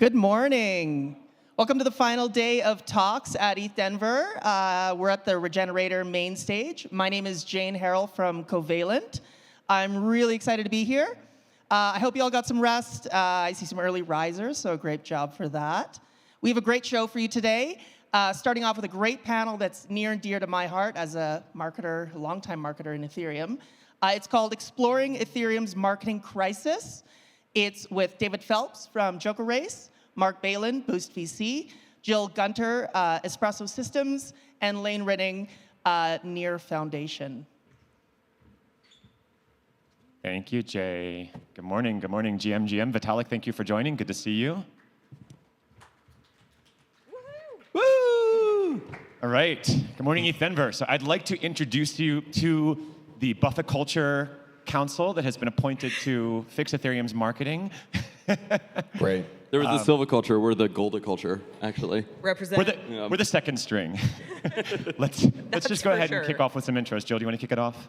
Good morning. Welcome to the final day of talks at ETHDenver. We're at the Regenerator main stage. My name is Jane Harrell from Covalent. I'm really excited to be here. I hope you all got some rest. I see some early risers, so great job for that. We have a great show for you today, starting off with a great panel that's near and dear to my heart as a marketer, a longtime marketer in Ethereum. It's called Exploring Ethereum's Marketing Crisis. It's with David Phelps from Joker Race, Mark Beylin, Boost VC, Jill Gunter, Espresso Systems, and Lane Rettig, Near Foundation. Thank you, Jay. Good morning, GM. Vitalik, thank you for joining. Good to see you. Woo! All right. Good morning, ETHDenver. So I'd like to introduce you to the Buffett Culture Council that has been appointed to fix Ethereum's marketing. Great. There was the silver culture. We're the golden culture, actually. Represent. We're the second string. Let's just go ahead and kick off with some intros. Jill, do you want to kick it off?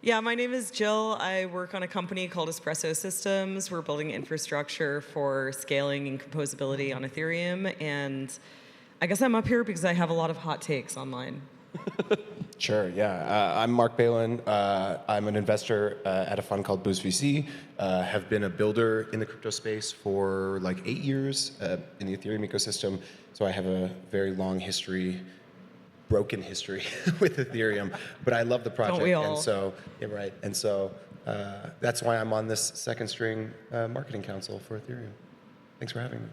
Yeah, my name is Jill. I work on a company called Espresso Systems. We're building infrastructure for scaling and composability on Ethereum. And I guess I'm up here because I have a lot of hot takes online. Sure, yeah. I'm Mark Beylin. I'm an investor at a fund called Boost VC. Have been a builder in the crypto space for like 8 years in the Ethereum ecosystem. So I have a very long history, broken history with Ethereum. But I love the project. Don't we all? And so, yeah, right. And so that's why I'm on this second string marketing council for Ethereum. Thanks for having me.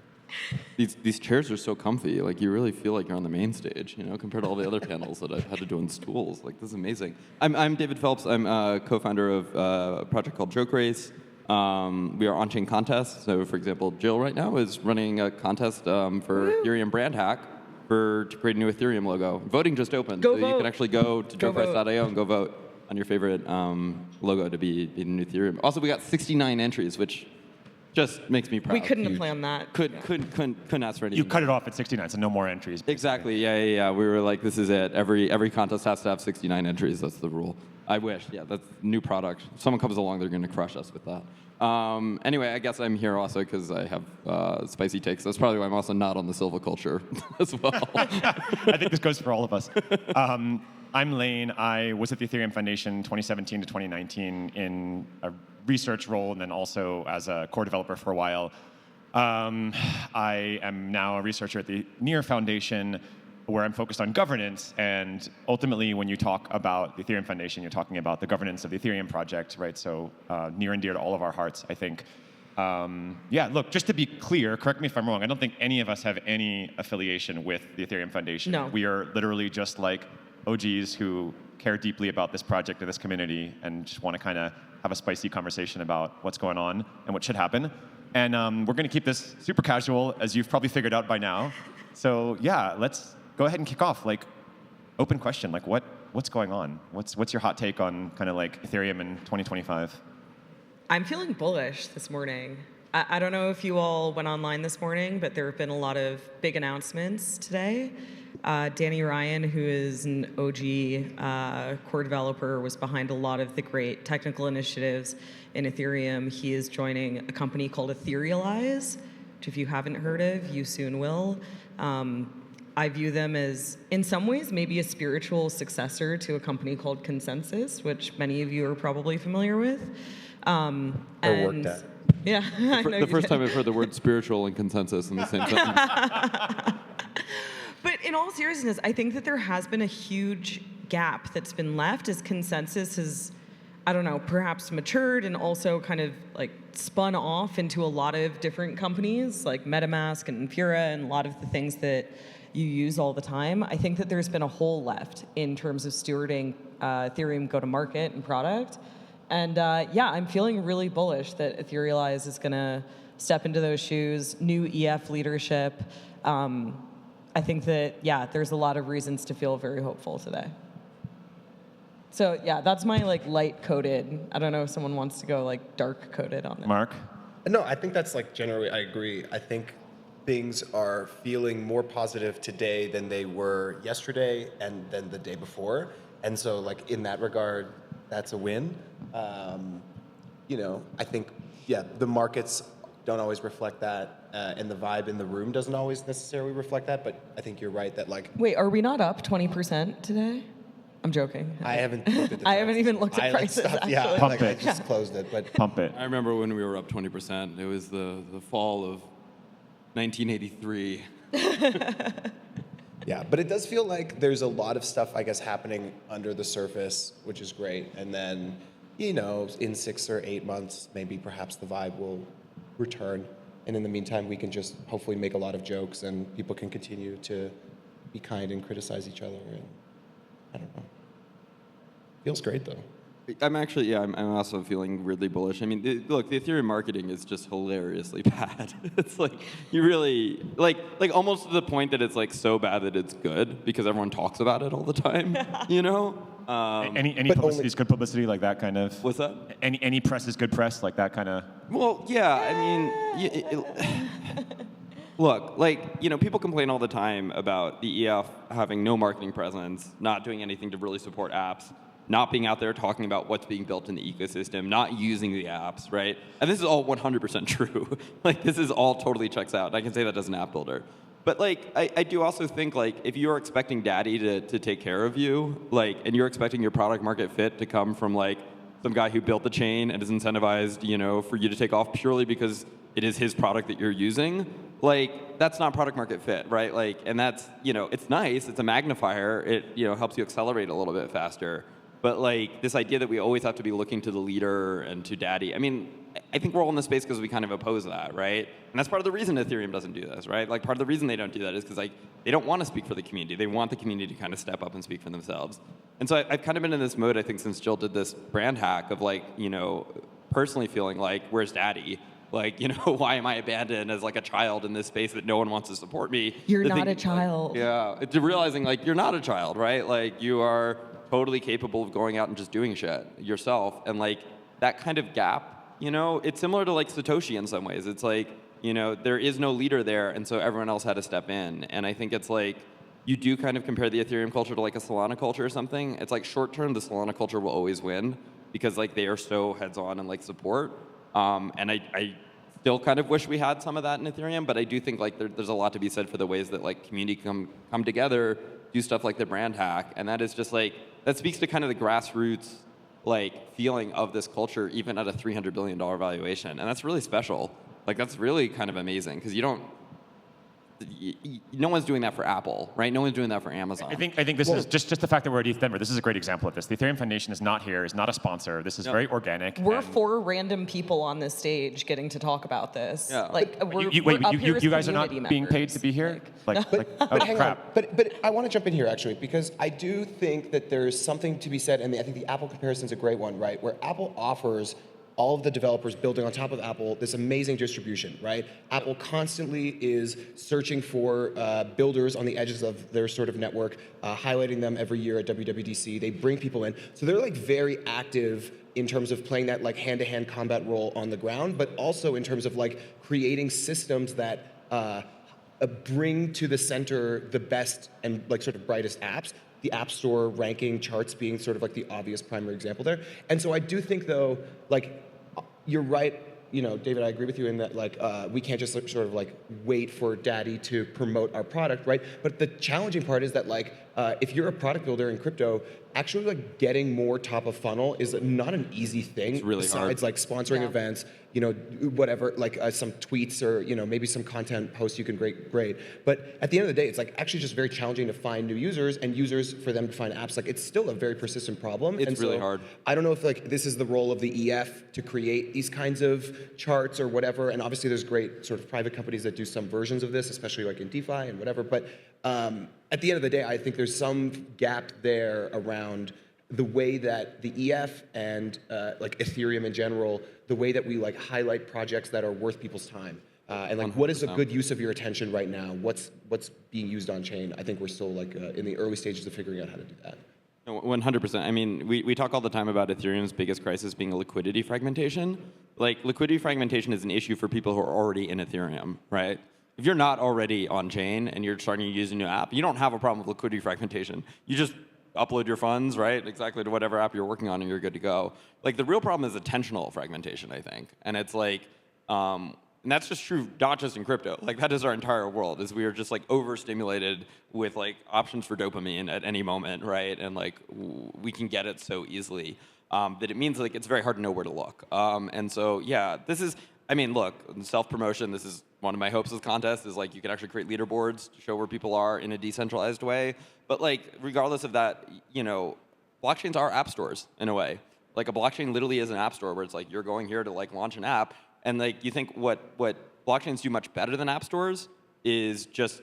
These chairs are so comfy. Like, you really feel like you're on the main stage, you know, compared to all the other panels that I've had to do in stools. Like, this is amazing. I'm David Phelps. I'm a co-founder of a project called Joke Race. We are on-chain contests. So, for example, Jill right now is running a contest for Ethereum brand hack to create a new Ethereum logo. Voting just opened. Go so vote. You can actually go to Go jokerace.io and go vote on your favorite logo to be in Ethereum. Also, we got 69 entries, which just makes me proud. We couldn't have planned that. Couldn't ask for anything. You cut it off at 69, so no more entries. Exactly. Yeah. We were like, this is it. Every contest has to have 69 entries. That's the rule. I wish. Yeah, that's a new product. If someone comes along, they're going to crush us with that. Anyway, I guess I'm here also because I have spicy takes. That's probably why I'm also not on the silver culture as well. I think this goes for all of us. I'm Lane. I was at the Ethereum Foundation 2017 to 2019 in a research role and then also as a core developer for a while. I am now a researcher at the Near Foundation where I'm focused on governance. And ultimately, when you talk about the Ethereum Foundation, you're talking about the governance of the Ethereum project, right? So near and dear to all of our hearts, I think. Yeah, look, just to be clear, correct me if I'm wrong, I don't think any of us have any affiliation with the Ethereum Foundation. No. We are literally just like OGs who care deeply about this project and this community and just want to kind of have a spicy conversation about what's going on and what should happen. And we're going to keep this super casual, as you've probably figured out by now. So yeah, let's go ahead and kick off. Like, open question, like what's going on? What's your hot take on kind of like Ethereum in 2025? I'm feeling bullish this morning. I don't know if you all went online this morning, but there have been a lot of big announcements today. Danny Ryan, who is an OG core developer, was behind a lot of the great technical initiatives in Ethereum. He is joining a company called Etherealize, which if you haven't heard of, you soon will. I view them as, in some ways, maybe a spiritual successor to a company called Consensus, which many of you are probably familiar with. Or worked at. Yeah, I know The first time I've heard the word spiritual and consensus in the same sentence. But in all seriousness, I think that there has been a huge gap that's been left as Consensus has, I don't know, perhaps matured and also kind of like spun off into a lot of different companies like MetaMask and Infura and a lot of the things that you use all the time. I think that there's been a hole left in terms of stewarding Ethereum go-to-market and product. And yeah, I'm feeling really bullish that Etherealize is going to step into those shoes, new EF leadership. I think that, yeah, there's a lot of reasons to feel very hopeful today. So yeah, that's my like light coded. I don't know if someone wants to go like dark coded on it. Mark? No, I think that's like generally, I agree. I think things are feeling more positive today than they were yesterday and then the day before. And so like in that regard, that's a win. You know, I think, yeah, the markets don't always reflect that, and the vibe in the room doesn't always necessarily reflect that. But I think you're right that like Wait, are we not up 20% today? I'm joking. I haven't looked at the I haven't prices. even looked at prices, stopped- Yeah, actually. Pump I it. just closed it, but Pump it. I remember when we were up 20%. It was the fall of 1983. yeah, but it does feel like there's a lot of stuff, I guess, happening under the surface, which is great. And then, you know, in 6 or 8 months, maybe perhaps the vibe will return. And in the meantime, we can just hopefully make a lot of jokes and people can continue to be kind and criticize each other. And I don't know. Feels great, though. I'm actually, yeah, I'm also feeling weirdly bullish. I mean, look, the Ethereum marketing is just hilariously bad. It's like, you really, like almost to the point that it's like so bad that it's good because everyone talks about it all the time, you know? Any but publicity only- is good publicity, like that kind of. What's that? Any press is good press, like that kind of. Well, yeah, I mean, look, like, you know, people complain all the time about the EF having no marketing presence, not doing anything to really support apps, not being out there talking about what's being built in the ecosystem, not using the apps, right? And this is all 100% true. Like, this is all totally checks out. I can say that as an app builder. But, like, I do also think, like, if you're expecting Daddy to take care of you, like, and you're expecting your product market fit to come from, like, some guy who built the chain and is incentivized, you know, for you to take off purely because it is his product that you're using, like, that's not product market fit, right? Like, and that's, you know, it's nice, it's a magnifier, it, you know, helps you accelerate a little bit faster. But like this idea that we always have to be looking to the leader and to Daddy, I mean, I think we're all in this space because we kind of oppose that, right? And that's part of the reason Ethereum doesn't do this, right? Like part of the reason they don't do that is because like they don't want to speak for the community. They want the community to kind of step up and speak for themselves. And so I've kind of been in this mode, I think, since Jill did this brand hack of like, you know, personally feeling like, where's Daddy? Like, you know, why am I abandoned as like a child in this space that no one wants to support me? You're The not thing- a child. Yeah, to realizing like you're not a child, right? Like you are totally capable of going out and just doing shit yourself. And like that kind of gap, you know, it's similar to like Satoshi in some ways. It's like, you know, there is no leader there, and so everyone else had to step in. And I think it's like, you do kind of compare the Ethereum culture to like a Solana culture or something. It's like short term, the Solana culture will always win because like they are so heads on and like support. And I still kind of wish we had some of that in Ethereum, but I do think like there's a lot to be said for the ways that like community come together, do stuff like the brand hack, and that is just like, that speaks to kind of the grassroots like feeling of this culture even at a $300 billion valuation. And that's really special. Like that's really kind of amazing because you don't, no one's doing that for Apple, right? No one's doing that for Amazon. I think this is just the fact that we're at ETHDenver. This is a great example of this. The Ethereum Foundation is not here, is not a sponsor. This is very organic. We're and- 4 random people on this stage getting to talk about this. Yeah. Like we're, Wait, we're up here as you guys are not community being paid members. to be here? Like- Oh, But hang crap. on. But I want to jump in here actually because I do think that there's something to be said, and I think the Apple comparison is a great one, right? Where Apple offers all of the developers building on top of Apple this amazing distribution, right? Apple constantly is searching for builders on the edges of their sort of network, highlighting them every year at WWDC. They bring people in, so they're like very active in terms of playing that like hand-to-hand combat role on the ground, but also in terms of like creating systems that bring to the center the best and like sort of brightest apps. The App Store ranking charts being sort of like the obvious primary example there. And so I do think though, like, you're right, you know, David, I agree with you in that like, we can't just sort of like wait for Daddy to promote our product, right? But the challenging part is that like, if you're a product builder in crypto, actually like getting more top of funnel is not an easy thing. It's really besides hard. like sponsoring events, you know, whatever, like some tweets or, you know, maybe some content posts you can grade. But at the end of the day, it's like actually just very challenging to find new users and users for them to find apps. Like it's still a very persistent problem. It's and really so hard. I don't know if like this is the role of the EF to create these kinds of charts or whatever. And obviously there's great sort of private companies that do some versions of this, especially like in DeFi and whatever. But at the end of the day, I think there's some gap there around the way that the EF and like Ethereum in general, the way that we like highlight projects that are worth people's time. And like, what is a 100%. good use of your attention right now? What's being used on chain? I think we're still like in the early stages of figuring out how to do that. No, 100%. I mean, we talk all the time about Ethereum's biggest crisis being liquidity fragmentation. Like, liquidity fragmentation is an issue for people who are already in Ethereum, right? If you're not already on chain and you're starting to use a new app, you don't have a problem with liquidity fragmentation. You just upload your funds, right, exactly to whatever app you're working on, and you're good to go. Like, the real problem is attentional fragmentation, I think. And it's like, And that's just true, not just in crypto. Like that is our entire world. Is we are just like overstimulated with like options for dopamine at any moment, right? And like we can get it so easily that it means like it's very hard to know where to look. And so yeah, this is. I mean, look, self-promotion. This is one of my hopes of this contest is like you can actually create leaderboards to show where people are in a decentralized way. But like regardless of that, blockchains are app stores in a way. Like a blockchain literally is an app store where it's like you're going here to like launch an app. And like you think what blockchains do much better than app stores is just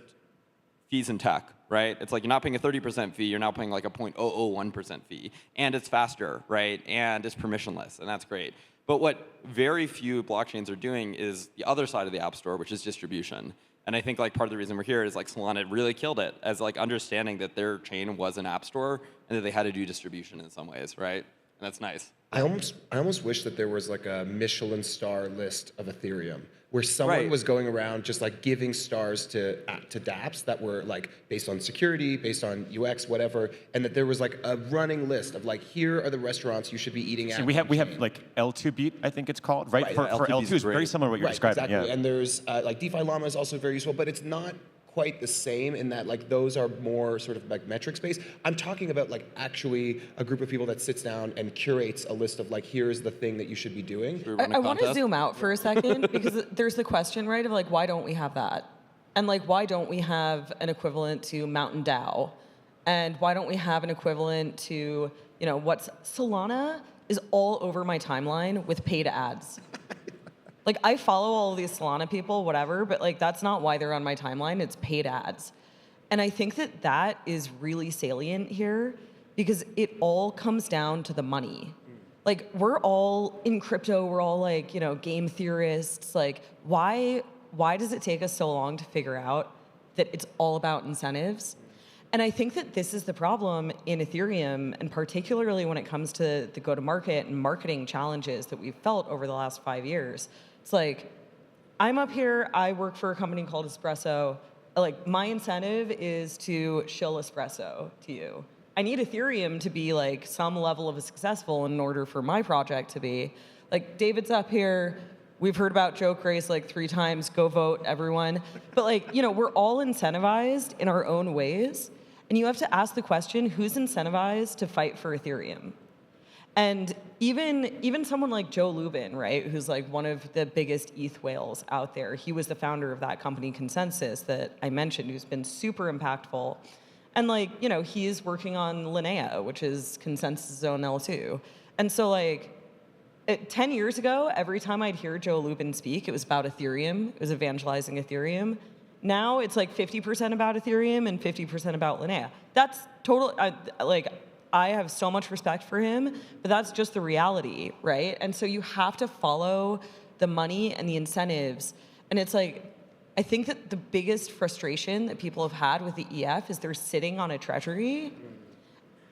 fees and tech, right? It's like you're not paying a 30% fee, you're now paying like a 0.001% fee. And it's faster, right? And it's permissionless, and that's great. But what very few blockchains are doing is the other side of the app store, which is distribution. And I think like part of the reason we're here is like Solana really killed it as like understanding that their chain was an app store and that they had to do distribution in some ways, right? And that's nice. I almost wish that there was like a Michelin star list of Ethereum where someone was going around just like giving stars to dApps that were like based on security, based on UX, whatever, and that there was like a running list of like here are the restaurants you should be eating at. So we have like L2 Beat, I think it's called, right? For L2 is very similar to what you're describing. Exactly. Yeah. And there's like DeFi Llama is also very useful, but it's not quite the same in that like those are more sort of like metrics based. I'm talking about like actually a group of people that sits down and curates a list of like here's the thing that you should be doing. I want to zoom out for a second because there's the question, right, of like why don't we have that? And like why don't we have an equivalent to Mountain DAO? And why don't we have an equivalent to, what's Solana is all over my timeline with paid ads. Like, I follow all of these Solana people, whatever, but, like, that's not why they're on my timeline. It's paid ads. And I think that that is really salient here because it all comes down to the money. Like, we're all in crypto. We're all, like, game theorists. Like, why does it take us so long to figure out that it's all about incentives? And I think that this is the problem in Ethereum, and particularly when it comes to the go-to-market and marketing challenges that we've felt over the last 5 years. It's like, I'm up here, I work for a company called Espresso. Like, my incentive is to shill espresso to you. I need Ethereum to be like some level of successful in order for my project to be. Like, David's up here, we've heard about Joke Race like 3 times, go vote, everyone. But like, we're all incentivized in our own ways. And you have to ask the question, who's incentivized to fight for Ethereum? And even someone like Joe Lubin, right, who's like one of the biggest ETH whales out there, he was the founder of that company Consensus that I mentioned, who's been super impactful. And like, he's working on Linnea, which is Consensus Zone L2. And so like, 10 years ago, every time I'd hear Joe Lubin speak, it was about Ethereum. It was evangelizing Ethereum. Now it's like 50% about Ethereum and 50% about Linnea. That's total, I have so much respect for him, but that's just the reality, right? And so you have to follow the money and the incentives. And it's like, I think that the biggest frustration that people have had with the EF is they're sitting on a treasury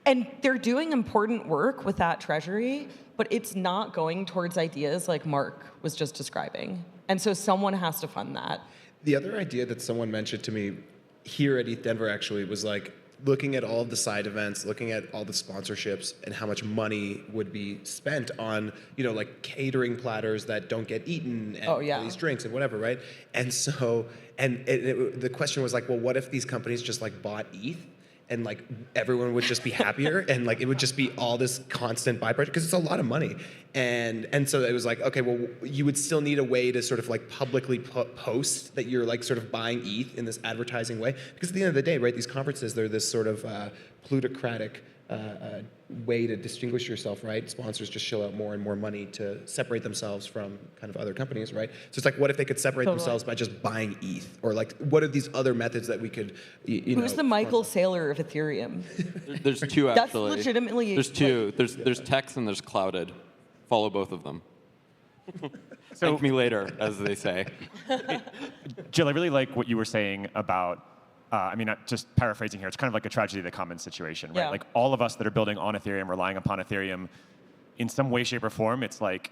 and they're doing important work with that treasury, but it's not going towards ideas like Mark was just describing. And so someone has to fund that. The other idea that someone mentioned to me here at ETHDenver actually was like, looking at all of the side events, looking at all the sponsorships and how much money would be spent on, like catering platters that don't get eaten and all these drinks and whatever, right? And so, the question was like, well, what if these companies just like bought ETH and like everyone would just be happier and like it would just be all this constant byproduct because it's a lot of money. And so it was like, okay, well, you would still need a way to sort of like publicly post that you're like sort of buying ETH in this advertising way. Because at the end of the day, right, these conferences, they're this sort of plutocratic way to distinguish yourself, right? Sponsors just shill out more and more money to separate themselves from kind of other companies, right? So it's like, what if they could separate themselves by just buying ETH? Or like, what are these other methods that we could, Who's the Michael Saylor of Ethereum? There's 2 actually. That's legitimately. There's 2. There's Tex and there's Clouded. Follow both of them. Thank me later, as they say. Jill, I really like what you were saying about, just paraphrasing here, it's kind of like a tragedy of the commons situation, right? Yeah. Like all of us that are building on Ethereum, relying upon Ethereum, in some way, shape, or form, it's like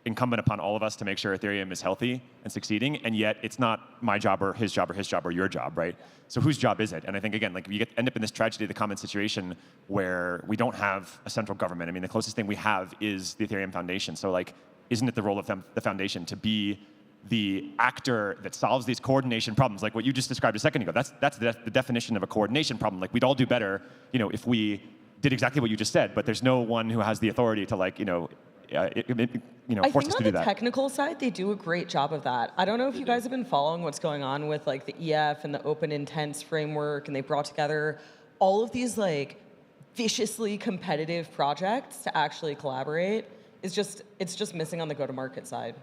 incumbent upon all of us to make sure Ethereum is healthy and succeeding, and yet it's not my job or his job or his job or your job, right? So whose job is it? And I think, again, like we end up in this tragedy of the commons situation where we don't have a central government. I mean, the closest thing we have is the Ethereum Foundation. So like, isn't it the role of the foundation to be the actor that solves these coordination problems, like what you just described a second ago. That's the definition of a coordination problem. Like we'd all do better, if we did exactly what you just said, but there's no one who has the authority to I force think us to on do the that. technical side, they do a great job of that. I don't know if you guys have been following what's going on with like the EF and the open intents framework, and they brought together all of these like viciously competitive projects to actually collaborate. It's just missing on the go-to-market side.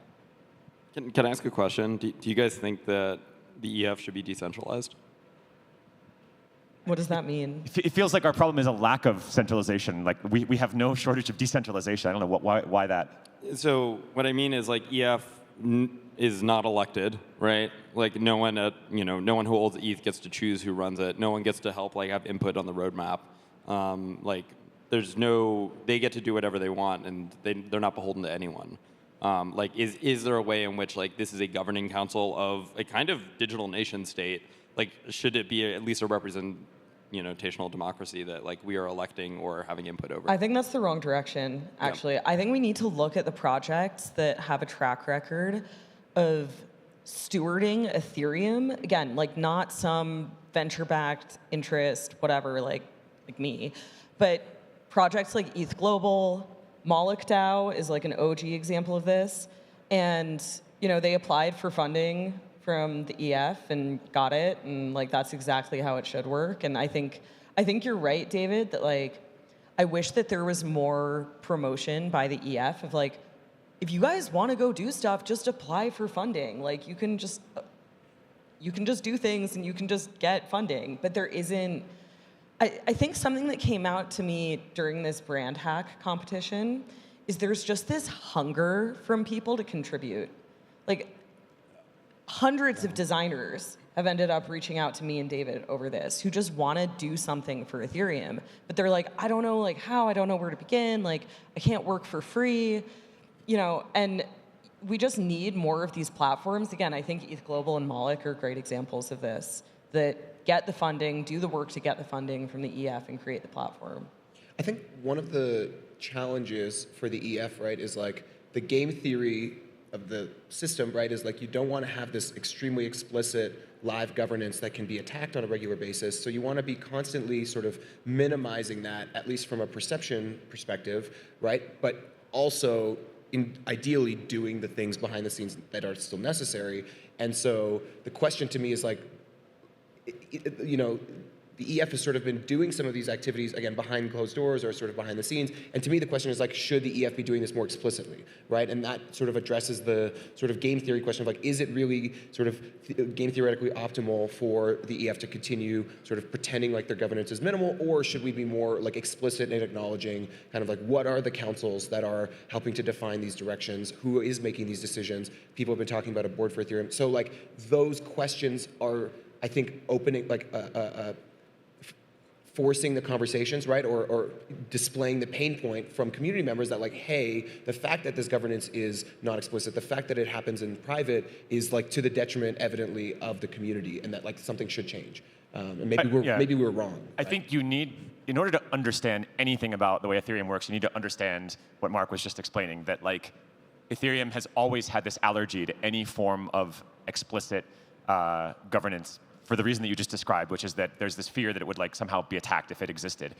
Can I ask a question? Do you guys think that the EF should be decentralized? What does that mean? It feels like our problem is a lack of centralization. Like we have no shortage of decentralization. I don't know why that. So what I mean is like EF is not elected, right? Like no one no one who holds ETH gets to choose who runs it. No one gets to help like have input on the roadmap. They get to do whatever they want, and they're not beholden to anyone. Is there a way in which like this is a governing council of a kind of digital nation state? Like, should it be at least a representational democracy that like we are electing or having input over? I think that's the wrong direction, actually. Yeah. I think we need to look at the projects that have a track record of stewarding Ethereum. Again, like not some venture-backed interest, whatever, like me, but projects like ETH Global, Moloch DAO is like an OG example of this. And, they applied for funding from the EF and got it, and like that's exactly how it should work. And I think you're right, David, that like I wish that there was more promotion by the EF of like, if you guys want to go do stuff, just apply for funding. Like you can just do things and you can just get funding. But there isn't. I think something that came out to me during this brand hack competition is there's just this hunger from people to contribute. Like hundreds of designers have ended up reaching out to me and David over this who just want to do something for Ethereum, but they're like, I don't know like how, I don't know where to begin, like I can't work for free, and we just need more of these platforms. Again, I think ETH Global and Moloch are great examples of this, that get the funding, do the work to get the funding from the EF and create the platform. I think one of the challenges for the EF, right, is like the game theory of the system, right, is like you don't want to have this extremely explicit live governance that can be attacked on a regular basis. So you want to be constantly sort of minimizing that, at least from a perception perspective, right? But also ideally doing the things behind the scenes that are still necessary. And so the question to me is like, the EF has sort of been doing some of these activities, again, behind closed doors or sort of behind the scenes. And to me, the question is like, should the EF be doing this more explicitly, right? And that sort of addresses the sort of game theory question of like, is it really sort of game theoretically optimal for the EF to continue sort of pretending like their governance is minimal, or should we be more like explicit in acknowledging kind of like what are the councils that are helping to define these directions, who is making these decisions? People have been talking about a board for Ethereum. So like those questions are, I think, opening like forcing the conversations, right, or displaying the pain point from community members that like, hey, the fact that this governance is not explicit, the fact that it happens in private is like to the detriment, evidently, of the community, and that like something should change. And maybe we're wrong. I think you need, in order to understand anything about the way Ethereum works, you need to understand what Mark was just explaining, that like Ethereum has always had this allergy to any form of explicit governance, for the reason that you just described, which is that there's this fear that it would like somehow be attacked if it existed.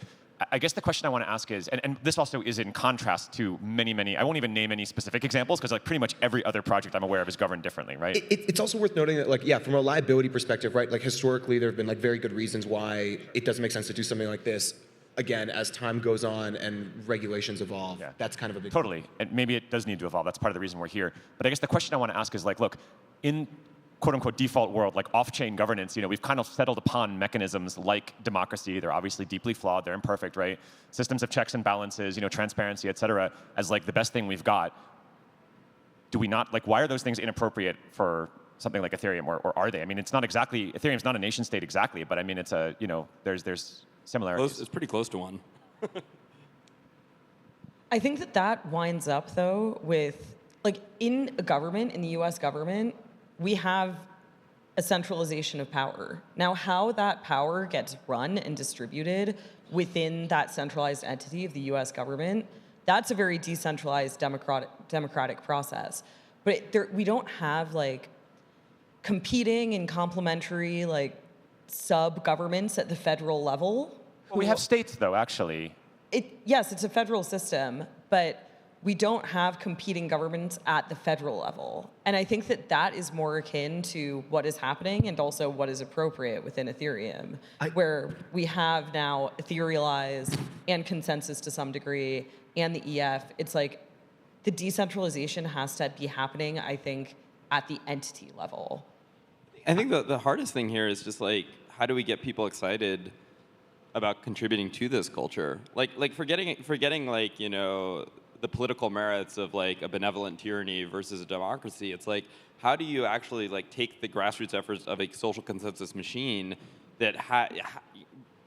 I guess the question I want to ask is, and this also is in contrast to many, I won't even name any specific examples, because like pretty much every other project I'm aware of is governed differently, right? It's also worth noting that like, yeah, from a liability perspective, right, like historically there have been like very good reasons why it doesn't make sense to do something like this. Again, as time goes on and regulations evolve, that's kind of a big Totally, and maybe it does need to evolve. That's part of the reason we're here. But I guess the question I want to ask is like, look, in quote-unquote default world, like off-chain governance, we've kind of settled upon mechanisms like democracy. They're obviously deeply flawed. They're imperfect, right? Systems of checks and balances, transparency, et cetera, as like the best thing we've got. Do we not, like, why are those things inappropriate for something like Ethereum, or are they? I mean, it's not exactly, Ethereum's not a nation state exactly, but I mean, it's a, there's similarities. It's pretty close to one. I think that winds up, though, with, like, in a government, in the US government, we have a centralization of power. Now, how that power gets run and distributed within that centralized entity of the US government, that's a very decentralized democratic process. but we don't have like competing and complementary like sub-governments at the federal level. Well, we have states, though, actually. Yes, it's a federal system, but we don't have competing governments at the federal level. And I think that is more akin to what is happening and also what is appropriate within Ethereum, where we have now etherealized and consensus to some degree and the EF. It's like the decentralization has to be happening, I think, at the entity level. I think the hardest thing here is just like, how do we get people excited about contributing to this culture? Like forgetting like, you know, the political merits of like a benevolent tyranny versus a democracy. It's like, how do you actually like take the grassroots efforts of a social consensus machine that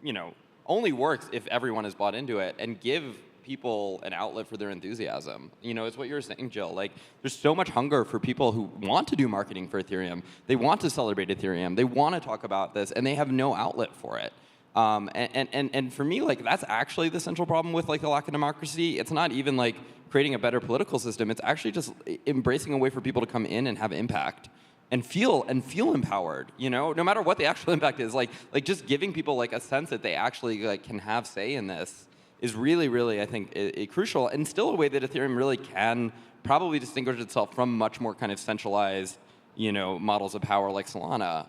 you know, only works if everyone is bought into it, and give people an outlet for their enthusiasm? You know, it's what you were saying, Jill. Like, there's so much hunger for people who want to do marketing for Ethereum. They want to celebrate Ethereum. They want to talk about this, and they have no outlet for it. And for me, like, that's actually the central problem with like the lack of democracy. It's not even like creating a better political system. It's actually just embracing a way for people to come in and have impact and feel empowered. You know, no matter what the actual impact is, like just giving people like a sense that they actually like can have say in this is really, really, I think, crucial, and still a way that Ethereum really can probably distinguish itself from much more kind of centralized, you know, models of power like Solana.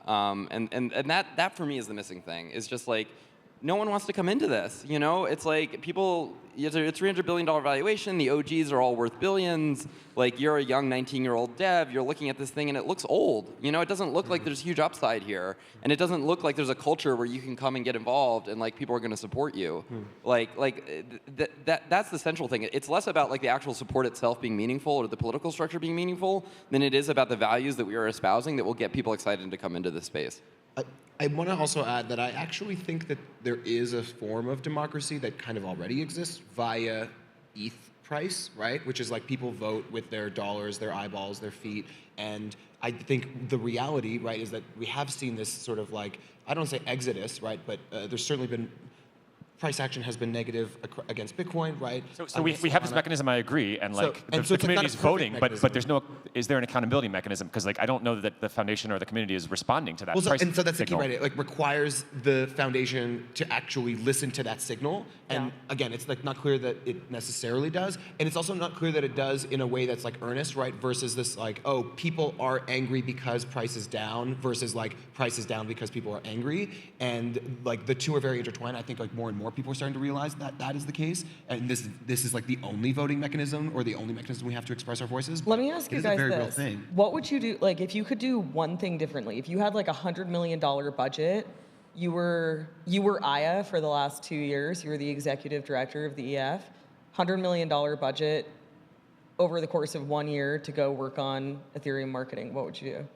And that for me is the missing thing. Is just like, no one wants to come into this. You know, it's like people, it's a $300 billion valuation. The OGs are all worth billions. Like, you're a young 19-year-old dev. You're looking at this thing and it looks old. You know, it doesn't look like there's huge upside here, and it doesn't look like there's a culture where you can come and get involved and like people are going to support you. That's the central thing. It's less about like the actual support itself being meaningful or the political structure being meaningful than it is about the values that we are espousing that will get people excited to come into this space. I want to also add that I actually think that there is a form of democracy that kind of already exists via ETH price, right? Which is like people vote with their dollars, their eyeballs, their feet. And I think the reality, right, is that we have seen this sort of like, I don't say exodus, right? But there's certainly been price action has been negative against Bitcoin, right? So we have this mechanism, I agree, and like the community is voting, but there's no, is there an accountability mechanism? Because like I don't know that the foundation or the community is responding to that price and so that's signal. the key, right? It like requires the foundation to actually listen to that signal. And again, it's like not clear that it necessarily does, and it's also not clear that it does in a way that's like earnest, right? Versus this like, oh, people are angry because price is down, versus like price is down because people are angry, and like the two are very intertwined. I think like more and more people are starting to realize that that is the case, and this is like the only voting mechanism or the only mechanism we have to express our voices. Let me ask you guys this. It is a very this. real thing. What would you do, like, if you could do one thing differently? If you had like $100 million budget, you were Aya for the last 2 years, you were the executive director of the EF, $100 million budget over the course of 1 year to go work on Ethereum marketing, what would you do?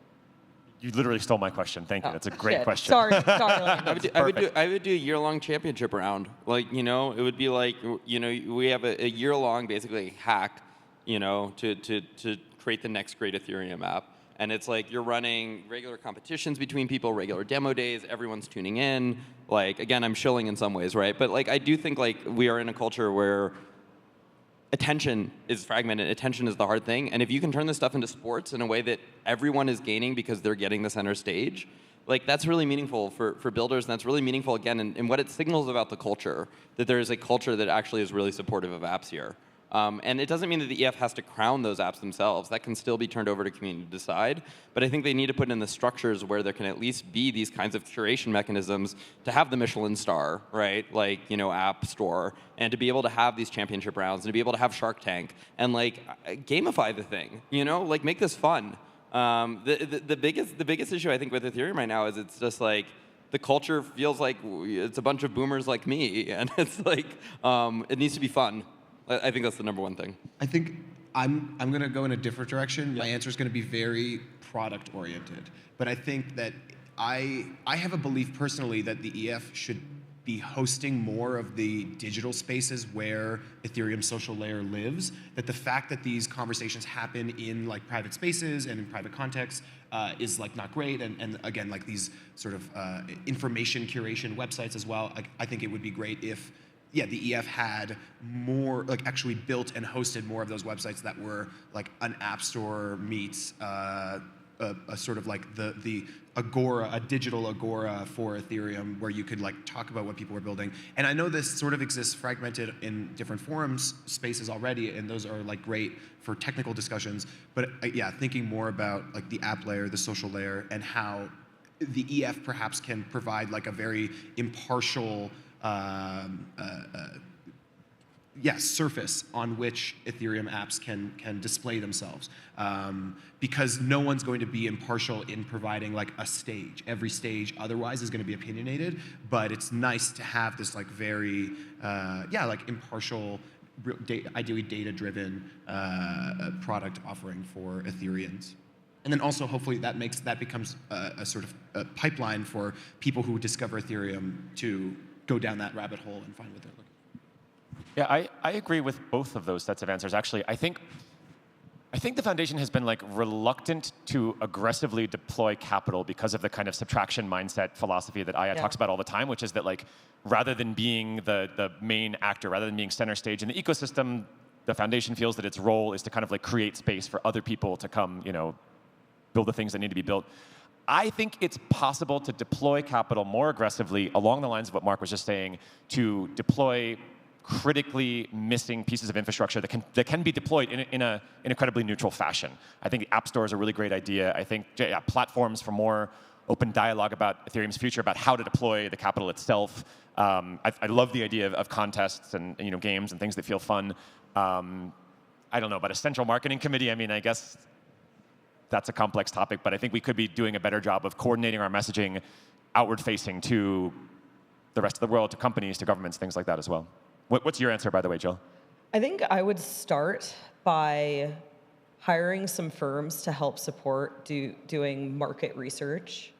You literally stole my question. Thank you. That's a great question. Sorry. I would do a year-long championship round. Like, you know, it would be like, you know, we have a year-long basically hack, you know, to create the next great Ethereum app. And it's like you're running regular competitions between people, regular demo days, everyone's tuning in. Like, again, I'm shilling in some ways, right? But like, I do think like we are in a culture where attention is fragmented. Attention is the hard thing. And if you can turn this stuff into sports in a way that everyone is gaining because they're getting the center stage, like that's really meaningful for builders. And that's really meaningful, again, in what it signals about the culture, that there is a culture that actually is really supportive of apps here. And it doesn't mean that the EF has to crown those apps themselves. That can still be turned over to community to decide. But I think they need to put in the structures where there can at least be these kinds of curation mechanisms to have the Michelin star, right? Like, you know, App Store, and to be able to have these championship rounds, and to be able to have Shark Tank, and like gamify the thing, you know, like make this fun. The biggest issue I think with Ethereum right now is it's just like the culture feels like it's a bunch of boomers like me, and it's like it needs to be fun. I think that's the number one thing. I think I'm going to go in a different direction. Yeah. My answer is going to be very product oriented. But I think that I have a belief personally that the EF should be hosting more of the digital spaces where Ethereum's social layer lives. That the fact that these conversations happen in like private spaces and in private contexts is like not great. And again, like these sort of information curation websites as well. I think it would be great if yeah, the EF had more, like actually built and hosted more of those websites that were like an app store meets a sort of like the agora, a digital agora for Ethereum, where you could like talk about what people were building. And I know this sort of exists fragmented in different forums spaces already, and those are like great for technical discussions. But yeah, thinking more about like the app layer, the social layer, and how the EF perhaps can provide like a very impartial surface on which Ethereum apps can display themselves, because no one's going to be impartial in providing like a stage. Every stage otherwise is going to be opinionated, but it's nice to have this like very like impartial, ideally data-driven product offering for Ethereans. And then also, hopefully, that becomes a sort of a pipeline for people who discover Ethereum to go down that rabbit hole and find what they're looking for. Yeah, I agree with both of those sets of answers. Actually, I think the foundation has been like reluctant to aggressively deploy capital because of the kind of subtraction mindset philosophy that Aya talks about all the time, which is that like rather than being the main actor, rather than being center stage in the ecosystem, the foundation feels that its role is to kind of like create space for other people to come, build the things that need to be built. I think it's possible to deploy capital more aggressively along the lines of what Mark was just saying, to deploy critically missing pieces of infrastructure that can be deployed in an incredibly neutral fashion. I think the App Store is a really great idea. I think platforms for more open dialogue about Ethereum's future, about how to deploy the capital itself. I love the idea of contests and games and things that feel fun. I don't know about a central marketing committee. I mean, I guess that's a complex topic, but I think we could be doing a better job of coordinating our messaging outward-facing to the rest of the world, to companies, to governments, things like that as well. What's your answer, by the way, Jill? I think I would start by hiring some firms to help support doing market research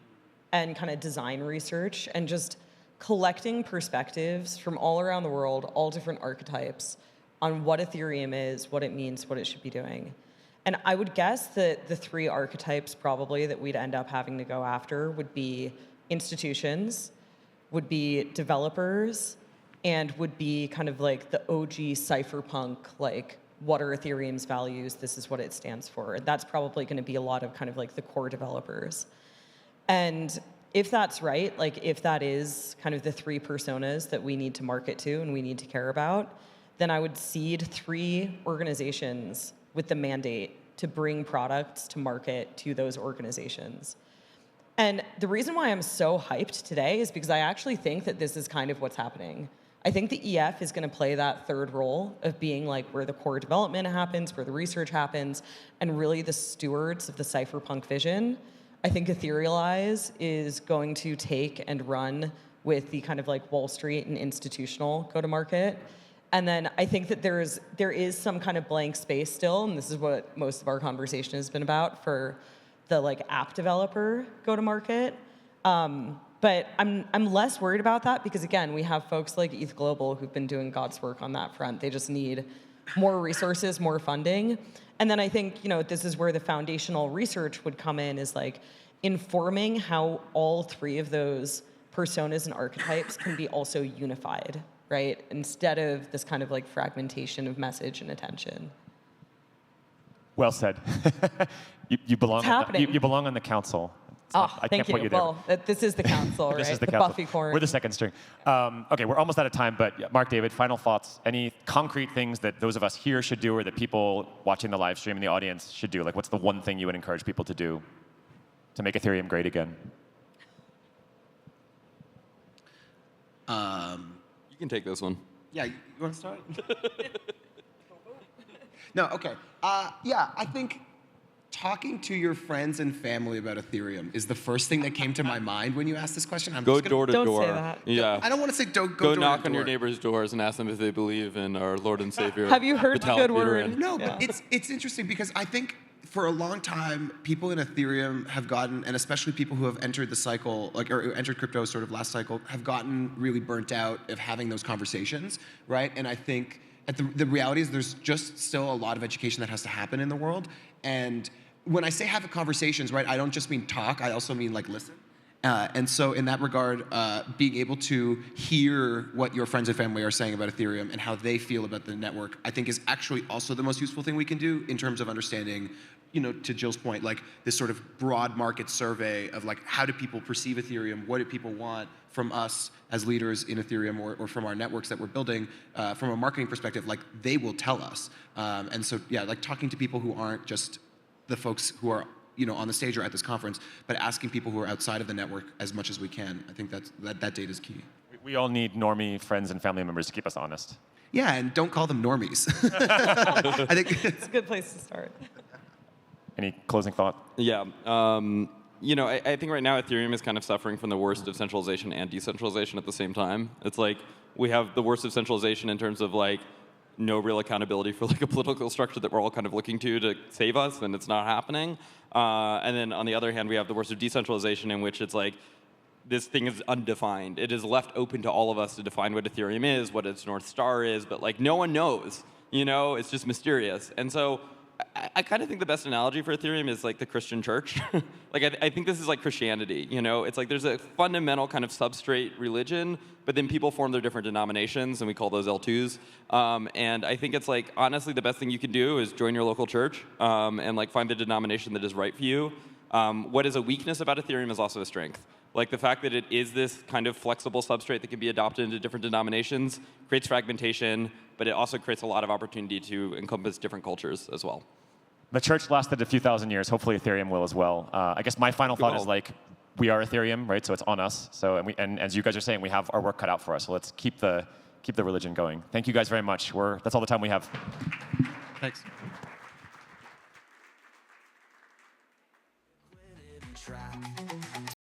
and kind of design research, and just collecting perspectives from all around the world, all different archetypes, on what Ethereum is, what it means, what it should be doing. And I would guess that the three archetypes probably that we'd end up having to go after would be institutions, would be developers, and would be kind of like the OG cypherpunk, like what are Ethereum's values, this is what it stands for. And that's probably going to be a lot of kind of like the core developers. And if that's right, like if that is kind of the three personas that we need to market to and we need to care about, then I would seed 3 organizations with the mandate to bring products to market to those organizations. And the reason why I'm so hyped today is because I actually think that this is kind of what's happening. I think the EF is going to play that third role of being like where the core development happens, where the research happens, and really the stewards of the cypherpunk vision. I think Etherealize is going to take and run with the kind of like Wall Street and institutional go-to-market. And then I think that there is some kind of blank space still, and this is what most of our conversation has been about, for the like app developer go-to-market. But I'm less worried about that because, again, we have folks like ETH Global who've been doing God's work on that front. They just need more resources, more funding. And then I think, this is where the foundational research would come in, is like informing how all 3 of those personas and archetypes can be also unified, right? Instead of this kind of like fragmentation of message and attention. Well said. you belong. You belong on the council. I thank can't put you. there. Well, this is the council, right? This is the council. Buffy corn. We're the second string. Okay, we're almost out of time, but Mark, David, final thoughts. Any concrete things that those of us here should do, or that people watching the live stream in the audience should do? Like, what's the one thing you would encourage people to do to make Ethereum great again? You can take this one. Yeah, you want to start? No, okay. I think talking to your friends and family about Ethereum is the first thing that came to my mind when you asked this question. Go door to door. Don't say that. Yeah. I don't want to say go Go door knock to on your door. neighbors' doors and ask them if they believe in our Lord and Savior. Have you heard the Vitalik good word? Buterin. No, but it's interesting because I think for a long time, people in Ethereum have gotten, and especially people who have entered the cycle, or entered crypto sort of last cycle, have gotten really burnt out of having those conversations, right? And I think the reality is there's just still a lot of education that has to happen in the world. And when I say have conversations, right, I don't just mean talk, I also mean like listen. And so in that regard, being able to hear what your friends and family are saying about Ethereum and how they feel about the network, I think is actually also the most useful thing we can do in terms of understanding, to Jill's point, like this sort of broad market survey of like, how do people perceive Ethereum? What do people want from us as leaders in Ethereum or from our networks that we're building? From a marketing perspective, like they will tell us. And so, yeah, like talking to people who aren't just the folks who are on the stage or at this conference, but asking people who are outside of the network as much as we can. I think that data is key. We all need normie friends and family members to keep us honest. Yeah, and don't call them normies. I think It's a good place to start. Any closing thought? Yeah. I think right now Ethereum is kind of suffering from the worst of centralization and decentralization at the same time. It's like we have the worst of centralization in terms of like no real accountability for like a political structure that we're all kind of looking to save us, and it's not happening. And then on the other hand, we have the worst of decentralization, in which it's like this thing is undefined. It is left open to all of us to define what Ethereum is, what its North Star is, but like no one knows. It's just mysterious. And so I kind of think the best analogy for Ethereum is like the Christian church. Like I think this is like Christianity. It's like there's a fundamental kind of substrate religion, but then people form their different denominations, and we call those L2s. And I think it's like honestly the best thing you can do is join your local church and like find the denomination that is right for you. What is a weakness about Ethereum is also a strength. Like the fact that it is this kind of flexible substrate that can be adopted into different denominations creates fragmentation, but it also creates a lot of opportunity to encompass different cultures as well. The church lasted a few thousand years. Hopefully Ethereum will as well. I guess my final thought is like, we are Ethereum, right? So it's on us. So and as you guys are saying, we have our work cut out for us. So let's keep the religion going. Thank you guys very much. That's all the time we have. Thanks.